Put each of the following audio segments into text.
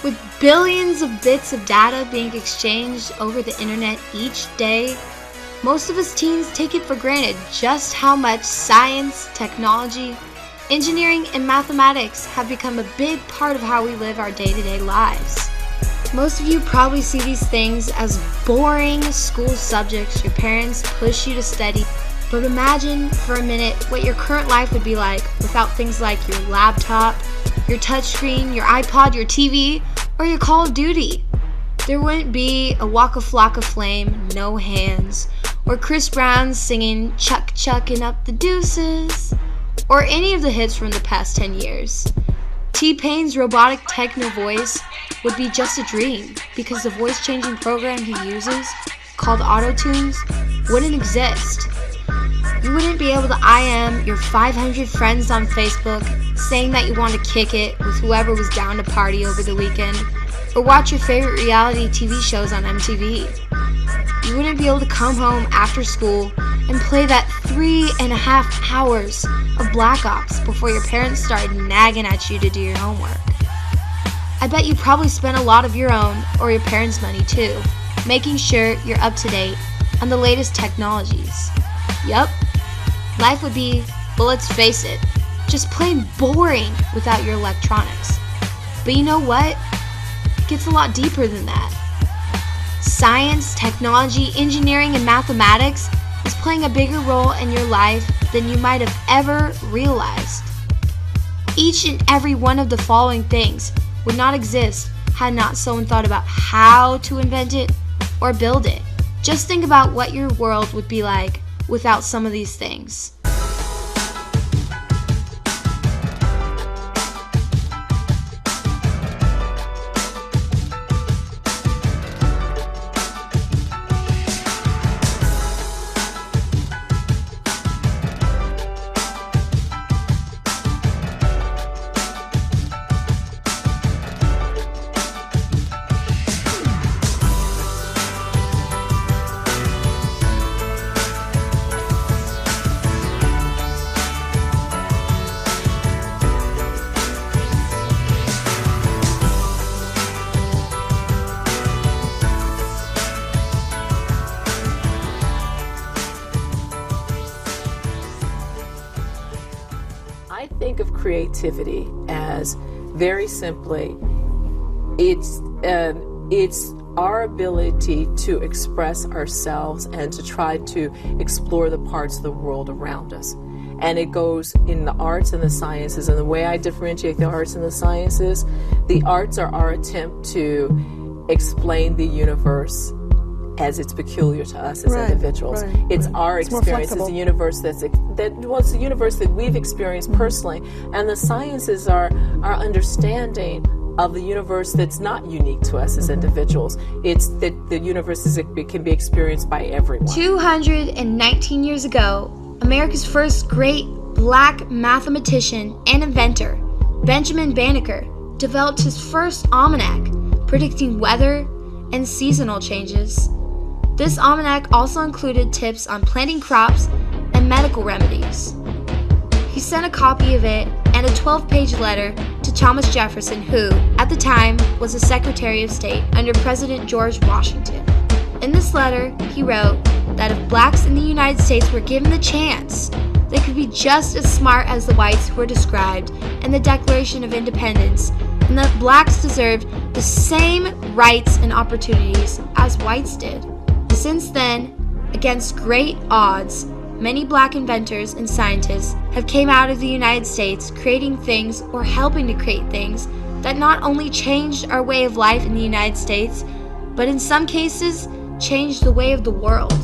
With billions of bits of data being exchanged over the internet each day, most of us teens take it for granted just how much science, technology, engineering, and mathematics have become a big part of how we live our day-to-day lives. Most of you probably see these things as boring school subjects your parents push you to study, but imagine for a minute what your current life would be like without things like your laptop, your touchscreen, your iPod, your TV, or your Call of Duty. There wouldn't be a Waka Flocka Flame, No Hands, or Chris Brown singing Chuck Chuckin' Up the Deuces, or any of the hits from the past 10 years. T-Pain's robotic techno voice would be just a dream because the voice-changing program he uses, called Auto-Tunes, wouldn't exist. You wouldn't be able to IM your 500 friends on Facebook saying that you want to kick it with whoever was down to party over the weekend, or watch your favorite reality TV shows on MTV. You wouldn't be able to come home after school and play that 3.5 hours of Black Ops before your parents started nagging at you to do your homework. I bet you probably spent a lot of your own or your parents' money too, making sure you're up to date on the latest technologies. Yup, life would be, well, let's face it, just plain boring without your electronics. But you know what? It gets a lot deeper than that. Science, technology, engineering, and mathematics is playing a bigger role in your life than you might have ever realized. Each and every one of the following things would not exist had not someone thought about how to invent it or build it. Just think about what your world would be like without some of these things. I think of creativity as very simply, it's our ability to express ourselves and to try to explore the parts of the world around us. And it goes in the arts and the sciences. And the way I differentiate the arts and the sciences, the arts are our attempt to explain the universe as it's peculiar to us as individuals. It's our experience. It's a universe it's the universe that we've experienced personally. And the sciences are our understanding of the universe that's not unique to us as individuals. It's that the universe it can be experienced by everyone. 219 years ago, America's first great black mathematician and inventor, Benjamin Banneker, developed his first almanac predicting weather and seasonal changes. This almanac also included tips on planting crops and medical remedies. He sent a copy of it and a 12-page letter to Thomas Jefferson, who, at the time, was the Secretary of State under President George Washington. In this letter, he wrote that if blacks in the United States were given the chance, they could be just as smart as the whites who were described in the Declaration of Independence, and that blacks deserved the same rights and opportunities as whites did. Since then, against great odds, many black inventors and scientists have came out of the United States creating things or helping to create things that not only changed our way of life in the United States, but in some cases, changed the way of the world.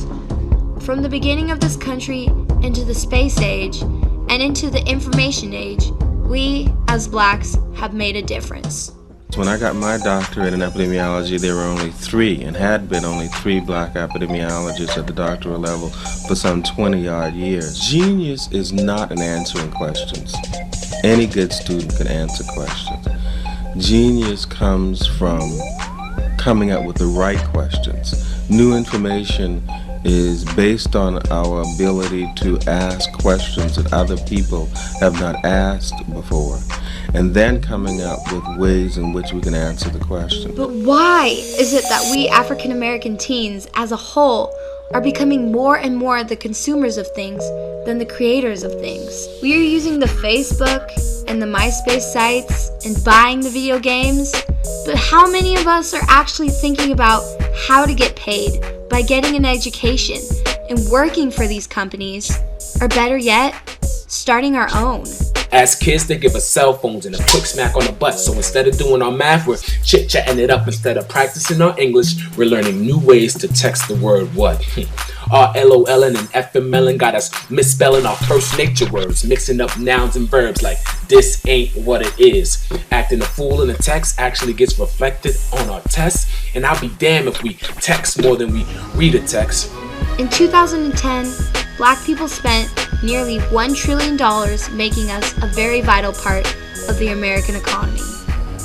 From the beginning of this country into the space age and into the information age, we, as blacks, have made a difference. When I got my doctorate in epidemiology, there were only three, and had been only three black epidemiologists at the doctoral level for some 20-odd years. Genius is not in answering questions. Any good student can answer questions. Genius comes from coming up with the right questions. New information is based on our ability to ask questions that other people have not asked before. and then coming up with ways in which we can answer the question. But why is it that we African American teens as a whole are becoming more and more the consumers of things than the creators of things? We are using the Facebook and the MySpace sites and buying the video games, but how many of us are actually thinking about how to get paid by getting an education and working for these companies, or better yet, starting our own? As kids, they give us cell phones and a quick smack on the butt. So instead of doing our math, we're chit-chatting it up. Instead of practicing our English, we're learning new ways to text the word what. Our LOLing and FMLing got us misspelling our first nature words, mixing up nouns and verbs like this ain't what it is. Acting a fool in a text actually gets reflected on our tests, and I'll be damned if we text more than we read a text. In 2010, Black people spent nearly $1 trillion making us a very vital part of the American economy.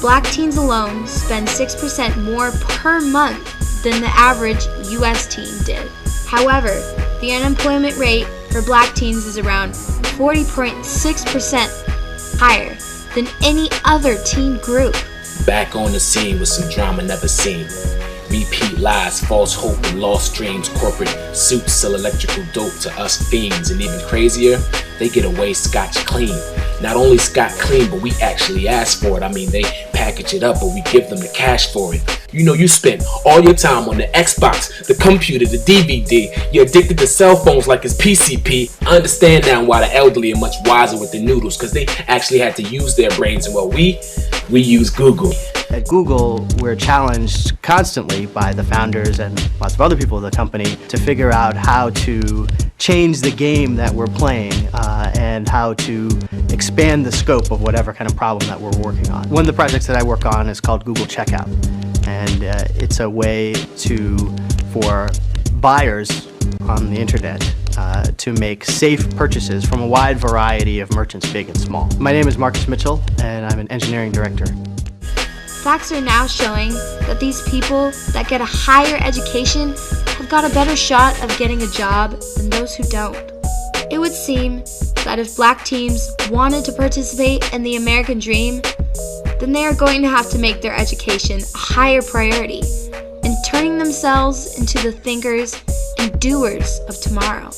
Black teens alone spend 6% more per month than the average US teen did. However, the unemployment rate for Black teens is around 40.6% higher than any other teen group. Back on the scene with some drama never seen. Repeat lies, false hope, and lost dreams. Corporate suits sell electrical dope to us fiends. And even crazier, they get away scotch clean. Not only scot clean, but we actually ask for it. I mean, they package it up, but we give them the cash for it. You know, you spend all your time on the Xbox, the computer, the DVD. You're addicted to cell phones like it's PCP. I understand now why the elderly are much wiser with the noodles, because they actually had to use their brains. And well, we use Google. At Google, we're challenged constantly by the founders and lots of other people in the company to figure out how to change the game that we're playing and how to expand the scope of whatever kind of problem that we're working on. One of the projects that I work on is called Google Checkout, and it's a way for buyers on the internet to make safe purchases from a wide variety of merchants, big and small. My name is Marcus Mitchell, and I'm an engineering director. Facts are now showing that these people that get a higher education have got a better shot of getting a job than those who don't. It would seem that if Black teens wanted to participate in the American dream, then they are going to have to make their education a higher priority in turning themselves into the thinkers and doers of tomorrow.